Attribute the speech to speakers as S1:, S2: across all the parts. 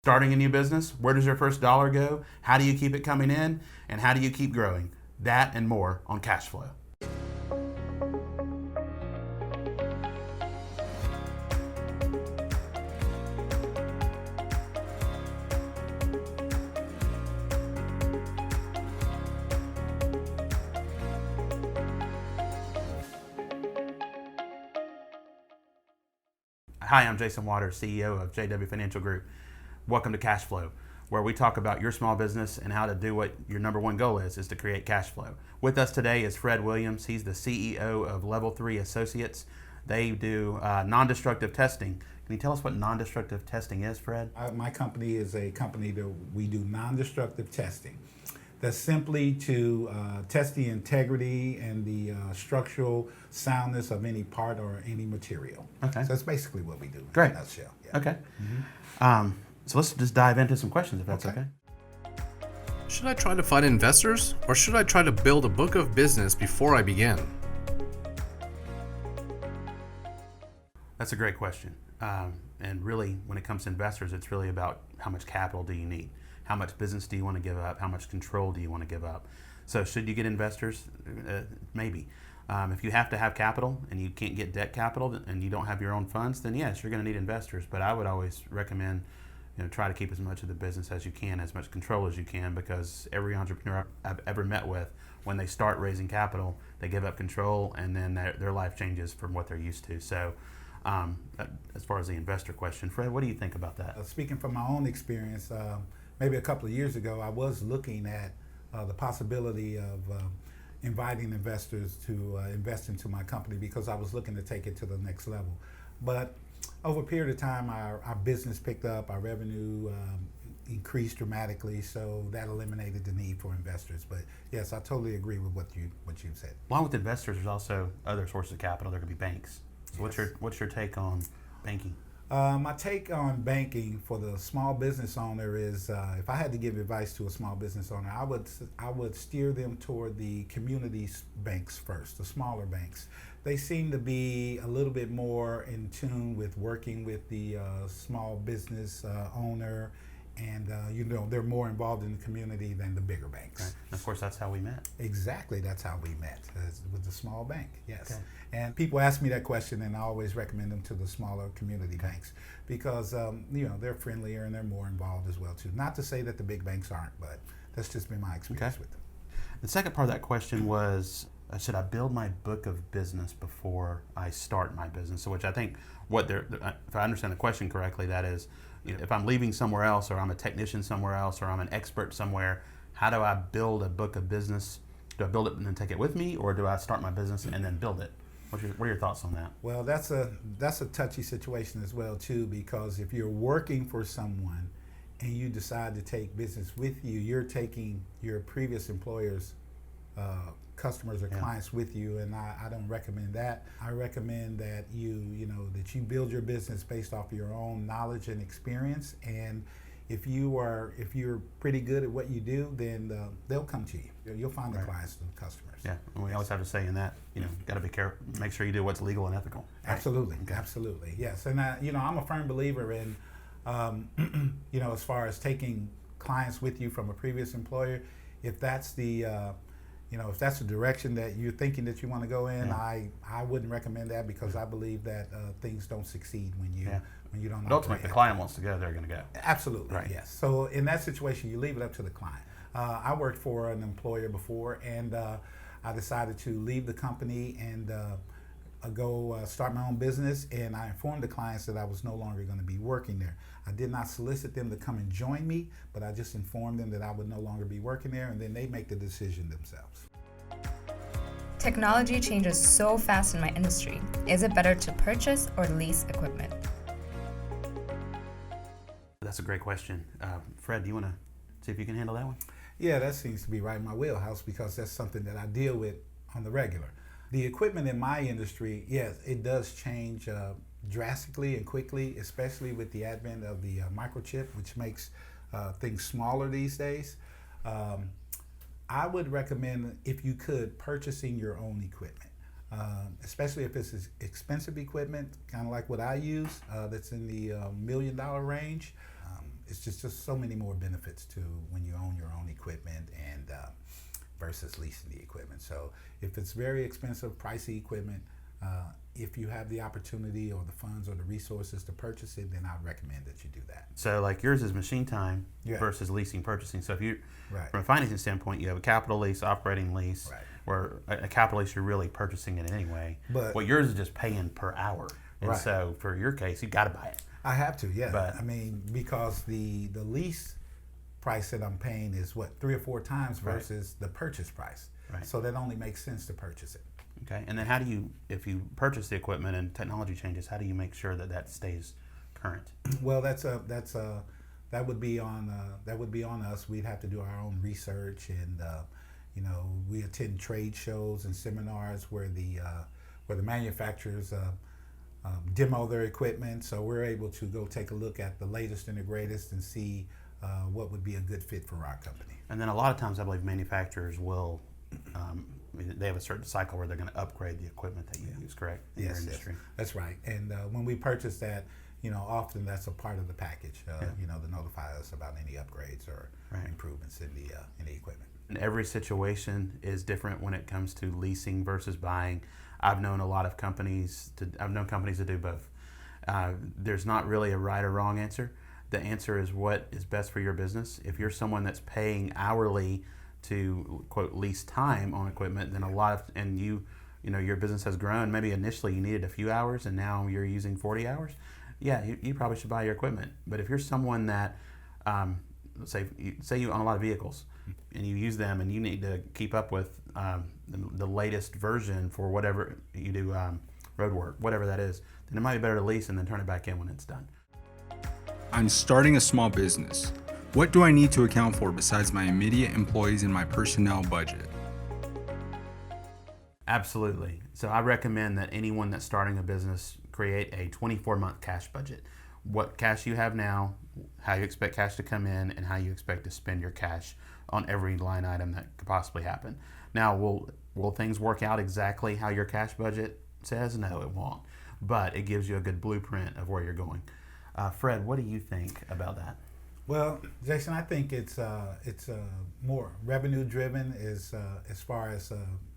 S1: Starting a new business, where does your first dollar go? How do you keep it coming in? And how do you keep growing? That and more on Cash Flow. Hi, I'm Jason Waters, CEO of JW Financial Group. Welcome to Cash Flow, where we talk about your small business and how to do what your number one goal is to create cash flow. With us today is Fred Williams. He's the CEO of Level 3 Associates. They do non-destructive testing. Can you tell us what non-destructive testing is, Fred?
S2: My company is a company that we do non-destructive testing. That's simply to test the integrity and the structural soundness of any part or any material.
S1: Okay.
S2: So that's basically what we do.
S1: Great.
S2: In a nutshell. Yeah.
S1: Okay. So let's just dive into some questions, if that's okay.
S3: Should I try to find investors, or should I try to build a book of business before I begin?
S1: That's a great question. And really, when it comes to investors, it's really about how much capital do you need? How much business do you want to give up? How much control do you want to give up? So should you get investors? Maybe. If you have to have capital and you can't get debt capital and you don't have your own funds, then yes, you're going to need investors. But I would always recommend, try to keep as much of the business as you can, as much control as you can, because every entrepreneur I've ever met with, when they start raising capital, they give up control and then their life changes from what they're used to. So as far as the investor question, Fred, what do you think about that?
S2: Speaking from my own experience, maybe a couple of years ago, I was looking at the possibility of inviting investors to invest into my company because I was looking to take it to the next level. But over a period of time, our business picked up, our revenue increased dramatically, so that eliminated the need for investors. But yes, I totally agree with what you said.
S1: Along with investors, there's also other sources of capital. There could be banks. So
S2: Yes.
S1: what's your take on banking?
S2: My take on banking for the small business owner is, if I had to give advice to a small business owner, I would steer them toward the community banks first, the smaller banks. They seem to be a little bit more in tune with working with the small business owner, and they're more involved in the community than the bigger banks.
S1: Right. And of course, that's how we met.
S2: Exactly, that's how we met, with the small bank, yes.
S1: Okay.
S2: And people ask me that question, and I always recommend them to the smaller community banks because they're friendlier and they're more involved as well too. Not to say that the big banks aren't, but that's just been my experience with them.
S1: The second part of that question was, should I build my book of business before I start my business? So which I think if I understand the question correctly, that is, if I'm leaving somewhere else, or I'm a technician somewhere else, or I'm an expert somewhere, how do I build a book of business? Do I build it and then take it with me, or do I start my business and then build it? What are your thoughts on that?
S2: Well, that's a touchy situation as well too, because if you're working for someone and you decide to take business with you, you're taking your previous employer's customers or clients with you, and I don't recommend that. I recommend that you build your business based off of your own knowledge and experience, and if you're pretty good at what you do, then they'll come to you. You'll find the clients and the customers.
S1: Yeah, and we always have to say in that, got to be careful, make sure you do what's legal and ethical. Right?
S2: Absolutely, absolutely, yes. And I'm a firm believer in, as far as taking clients with you from a previous employer, if that's the if that's the direction that you're thinking that you want to go in, I wouldn't recommend that, because I believe that things don't succeed when you don't.
S1: But ultimately, if the client wants to go, they're going to go.
S2: Absolutely,
S1: right.
S2: Yes. So in that situation, you leave it up to the client. I worked for an employer before, and I decided to leave the company and go start my own business, and I informed the clients that I was no longer going to be working there. I did not solicit them to come and join me, but I just informed them that I would no longer be working there, and then they make the decision themselves.
S4: Technology changes so fast in my industry. Is it better to purchase or lease equipment?
S1: That's a great question. Fred, do you want to see if you can handle that one?
S2: Yeah, that seems to be right in my wheelhouse, because that's something that I deal with on the regular. The equipment in my industry, yes, it does change drastically and quickly, especially with the advent of the microchip, which makes things smaller these days. I would recommend, if you could, purchasing your own equipment, especially if it's expensive equipment, kind of like what I use, that's in the $1 million range. it's just so many more benefits to when you own your own equipment and versus leasing the equipment. So if it's very expensive, pricey equipment, if you have the opportunity or the funds or the resources to purchase it, then I'd recommend that you do that.
S1: So like yours is machine time
S2: Yeah.
S1: versus leasing purchasing. So if you,
S2: Right.
S1: from a financing standpoint, you have a capital lease, operating lease,
S2: Right.
S1: where a capital lease you're really purchasing it anyway.
S2: But-
S1: what yours is just paying per hour. And
S2: Right.
S1: so for your case, you got to buy it.
S2: I have to, yeah.
S1: But-
S2: I mean, because the lease price that I'm paying is what, 3 or 4 times
S1: Right.
S2: versus the purchase price.
S1: Right.
S2: So that only makes sense to purchase it.
S1: Okay. And then how do you, if you purchase the equipment and technology changes, how do you make sure that that stays current?
S2: Well, that would be on us. We'd have to do our own research, and we attend trade shows and seminars where the manufacturers demo their equipment. So we're able to go take a look at the latest and the greatest and see what would be a good fit for our company.
S1: And then a lot of times I believe manufacturers will, they have a certain cycle where they're going to upgrade the equipment that you use, correct? In your
S2: Yes,
S1: industry.
S2: that's right. And when we purchase that, often that's a part of the package. To notify us about any upgrades or
S1: Right.
S2: improvements in the equipment.
S1: And every situation is different when it comes to leasing versus buying. I've known companies to do both. There's not really a right or wrong answer. The answer is what is best for your business. If you're someone that's paying hourly to quote lease time on equipment, then your business has grown. Maybe initially you needed a few hours and now you're using 40 hours. Yeah, you probably should buy your equipment. But if you're someone that, say you own a lot of vehicles and you use them and you need to keep up with the latest version for whatever you do, road work, whatever that is, then it might be better to lease and then turn it back in when it's done.
S5: I'm starting a small business. What do I need to account for besides my immediate employees and my personnel budget?
S1: Absolutely. So I recommend that anyone that's starting a business create a 24-month cash budget. What cash you have now, how you expect cash to come in, and how you expect to spend your cash on every line item that could possibly happen. Now, will things work out exactly how your cash budget says? No, it won't. But it gives you a good blueprint of where you're going. Fred, what do you think about that?
S2: Well, Jason, I think it's more revenue driven as far as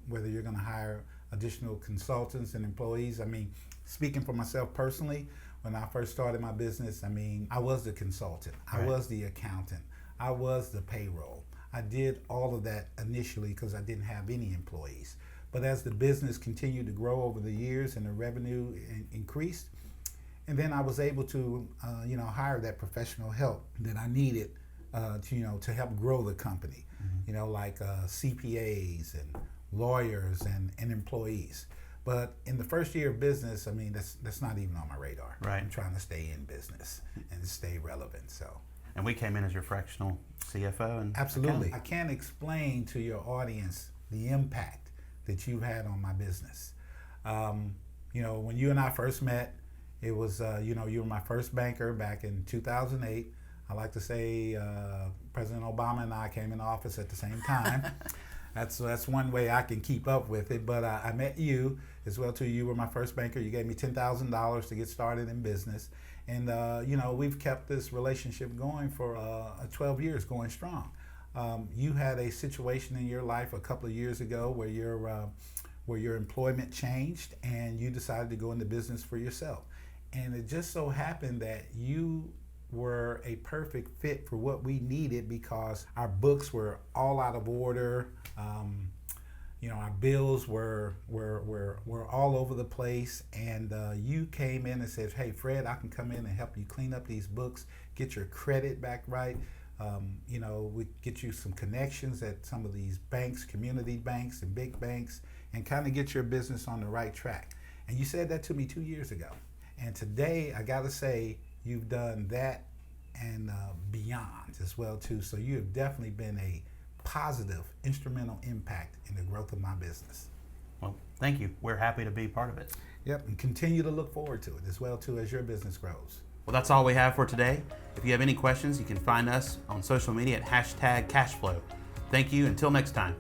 S2: whether you're going to hire additional consultants and employees. I mean, speaking for myself personally, when I first started my business, I was the consultant, I was the accountant, I was the payroll. I did all of that initially because I didn't have any employees. But as the business continued to grow over the years and the revenue increased, and then I was able to, hire that professional help that I needed, to help grow the company.
S1: Mm-hmm.
S2: Like CPAs and lawyers and employees. But in the first year of business, that's not even on my radar.
S1: Right.
S2: I'm trying to stay in business and stay relevant. So.
S1: And we came in as your fractional CFO. And
S2: Absolutely.
S1: accountant.
S2: I can't explain to your audience the impact that you've had on my business. When you and I first met, it was, you were my first banker back in 2008. I like to say President Obama and I came in office at the same time. That's one way I can keep up with it. But I met you as well too. You were my first banker. You gave me $10,000 to get started in business. And, we've kept this relationship going for 12 years, going strong. You had a situation in your life a couple of years ago where your employment changed and you decided to go into business for yourself. And it just so happened that you were a perfect fit for what we needed because our books were all out of order. Our bills were all over the place, and you came in and said, "Hey, Fred, I can come in and help you clean up these books, get your credit back right. We get you some connections at some of these banks, community banks and big banks, and kind of get your business on the right track." And you said that to me 2 years ago. And today, I got to say, you've done that and beyond as well too. So you have definitely been a positive, instrumental impact in the growth of my business.
S1: Well, thank you. We're happy to be part of it.
S2: Yep, and continue to look forward to it as well too as your business grows.
S1: Well, that's all we have for today. If you have any questions, you can find us on social media at #cashflow. Thank you. Until next time.